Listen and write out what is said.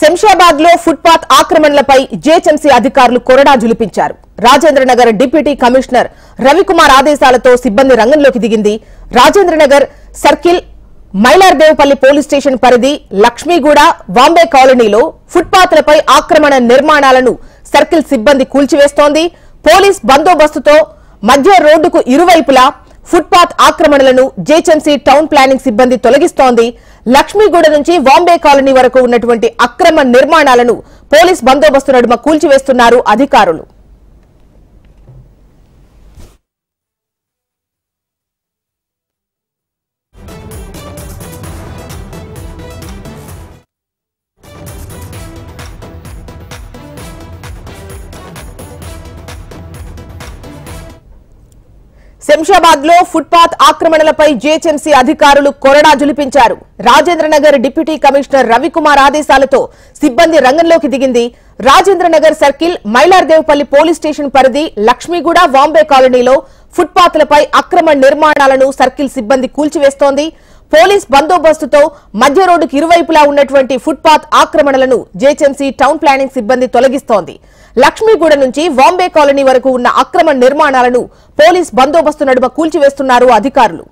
శంషాబాద్ లో footpath ఆక్రమణలపై GHMC అధికారులు కొరడా జులిపించారు. రాజేంద్రనగర్ డిప్యూటీ కమిషనర్ రవికుమార్ ఆదేశాలతో సిబ్బంది రంగంలోకి దిగింది. Rajendranagar circle Mailardevpally police station పరిధి లక్ష్మీగూడ బాంబే కాలనీలో ఫుట్పాత్లపై ఆక్రమణ నిర్మాణాలను సర్కిల్ సిబ్బంది కూల్చివేస్తోంది. పోలీస్ బందోబస్తుతో మధ్య రోడ్డుకు ఇరువైపులా ఫుట్పాత్ ఆక్రమణలను జేహెచ్ఎంసీ టౌన్ ప్లానింగ్ సిబ్బంది తొలగిస్తోంది. లక్ష్మీగూడ నుంచి బాంబే కాలనీ వరకు ఉన్నటువంటి అక్రమ నిర్మాణాలను పోలీస్ బందోబస్తు నడుమ కూల్చివేస్తున్నారు అధికారులు. శంషాబాద్ లో ఫుట్పాత్ ఆక్రమణలపై జేహెచ్ఎంసీ అధికారులు కొరడా జులిపించారు. రాజేంద్రనగర్ డిప్యూటీ కమిషనర్ రవికుమార్ ఆదేశాలతో సిబ్బంది రంగంలోకి దిగింది. Rajendranagar circle Mailardevpally police station పరిధి లక్ష్మీగూడ బాంబే కాలనీలో ఫుట్పాత్లపై అక్రమ నిర్మాణాలను సర్కిల్ సిబ్బంది కూల్చివేస్తోంది. పోలీస్ బందోబస్తుతో మధ్య రోడ్డుకు ఇరువైపులా ఉన్నటువంటి ఫుట్పాత్ ఆక్రమణలను జేహెచ్ఎంసీ టౌన్ ప్లానింగ్ సిబ్బంది తొలగిస్తోంది. లక్ష్మీగూడ నుంచి బాంబే కాలనీ వరకు ఉన్న అక్రమ నిర్మాణాలను పోలీస్ బందోబస్తు నడుమ కూల్చివేస్తున్నారు అధికారులు.